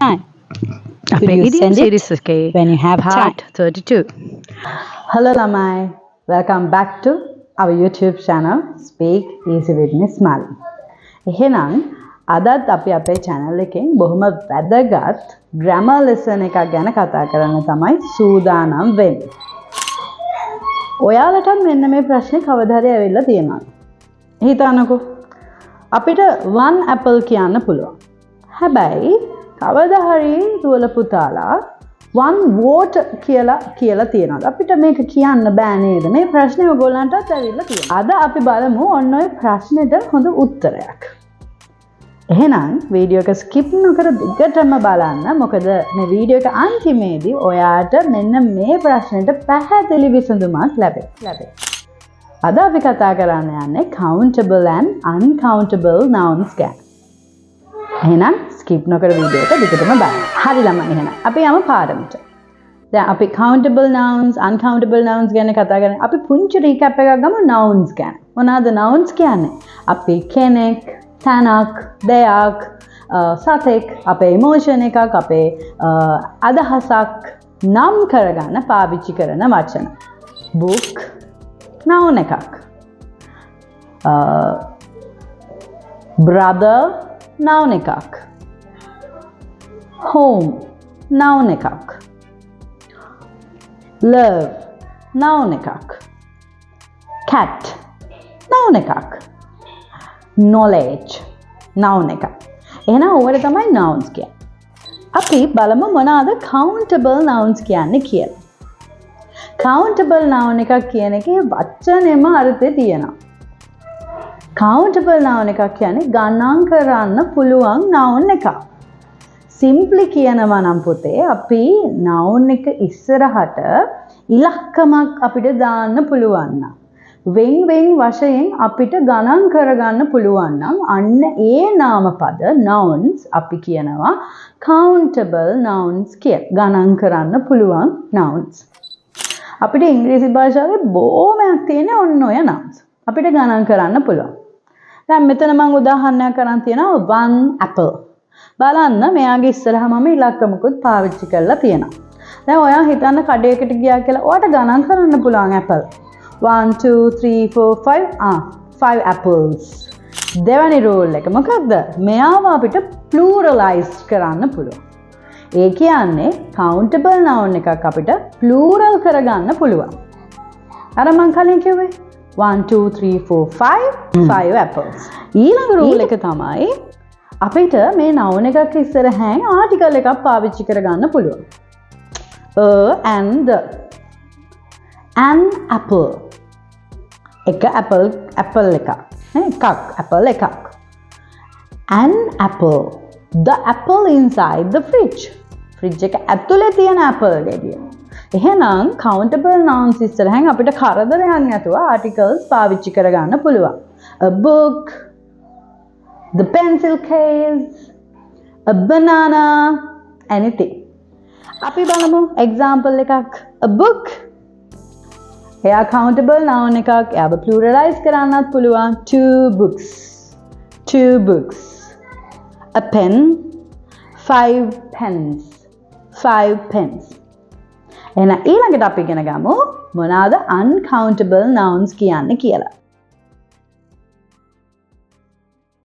time. Could you send it when you have part time? 32. Hello lamai, welcome back to our YouTube channel Speak Easy with Miss Mali. එහෙනම් අදත් අපි අපේ channel එකෙන් බොහොම වැදගත් grammar lesson එකක් ගැන කතා කරන්න තමයි සූදානම් වෙන්නේ. ඔයාලටත් මෙන්න මේ ප්‍රශ්නේ කවදා හරි ඇවිල්ලා තියෙනවා. හිතන්නකෝ. අපිට one apple කියන්න පුළුවන්. හැබැයි කවදා හරි දුවල පුතාලා one water කියලා තියෙනවා. අපිට මේක කියන්න බෑ නේද? මේ ප්‍රශ්නේ ඔයගොල්ලන්ටත් ඇවිල්ලා තියෙනවා. අද අපි බලමු ඔන්න ඔය ප්‍රශ්නෙට හොඳ උත්තරයක්. එහෙනම් වීඩියෝ එක skip නොකර දිගටම බලන්න. මොකද මේ වීඩියෝ එක අන්තිමේදී ඔයාට මෙන්න මේ ප්‍රශ්නෙට පැහැදිලි විසඳුමක් ලැබෙයි. අද අපි කතා කරන්න යන්නේ countable and uncountable nouns ගැන. එහෙනම් skip නොකර වීඩියෝ එක දිගටම බලන්න. හරි ළමයි එහෙනම් අපි යමු පාඩමට. දැන් අපි countable nouns, uncountable nouns ගැන කතා කරන්නේ. අපි පුංචි recap එකක් ගමු nouns ගැන. මොනවාද nouns කියන්නේ? අපි කෙනෙක්, තැනක්, දෙයක්, සතෙක්, අපේ emotion එකක්, අපේ අදහසක් නම් කරගන්න පාවිච්චි කරන වචන. book noun එකක්. brother noun එකක්. home noun එකක්. love noun එකක්. cat noun එකක්. knowledge noun එකක්. එහෙනම් ඕවට තමයි nouns කියන්නේ. අපි බලමු මොනවාද countable nouns කියන්නේ කියලා. countable noun එකක් කියන එකේ වචනේම අර්ථය තියෙනවා. countable noun එකක් කියන්නේ ගණන් කරන්න පුළුවන් noun එකක්. simply කියනවා නම් පුතේ අපි noun එක ඉස්සරහට ඉලක්කමක් අපිට දාන්න පුළුවන් නම් වෙන් වශයෙන් අපිට ගණන් කරගන්න පුළුවන් නම් අන්න ඒ නාමපද nouns අපි කියනවා countable nouns කියලා. ගණන් කරන්න පුළුවන් nouns. අපිට ඉංග්‍රීසි භාෂාවේ බොහොමයක් තියෙන ඔන්න ඔය nouns. අපිට ගණන් කරන්න පුළුවන්. දැන් මෙතන මම උදාහරණයක් කරන් තියෙනවා one apple. බලන්න මෙයාගේ ඉස්සරහා මම ඉලක්කමකුත් පාවිච්චි කරලා තියෙනවා. දැන් ඔයා හිතන්න කඩේකට ගියා කියලා ඔයාට ගණන් කරන්න පුළුවන් apple. 1 2 3 4 5 apples. දෙවැනි රූල් එක මොකක්ද? මෙයාව අපිට pluralize කරන්න පුළුවන්. ඒ කියන්නේ countable noun එකක් අපිට plural කරගන්න පුළුවන්. අර මං කලින් කිව්වේ 1 2 3 4 5 apples. ඊළඟ රූල් එක තමයි අපිට මේ noun එකක් ඉස්සරහින් article එකක් පාවිච්චි කරගන්න පුළුවන්. and an apple. එක apple එකක්. apple එකක්. An apple. The apple inside the fridge. fridge එක ඇතුලේ තියෙන apple ගෙඩිය. එහෙනම් countable nouns ඉස්සරහින් අපිට කරදරයක් නැතුව articles පාවිච්චි කරගන්න පුළුවන්. A book, the pencil case, a banana, anything. අපි බලමු example එකක්. A book. එයා countable noun එකක්. එයාව pluralize කරන්නත් පුළුවන්. two books. A pen, 5 pens. එහෙනම් ඊළඟට අපි ඉගෙන ගමු මොනවාද uncountable nouns කියන්නේ කියලා.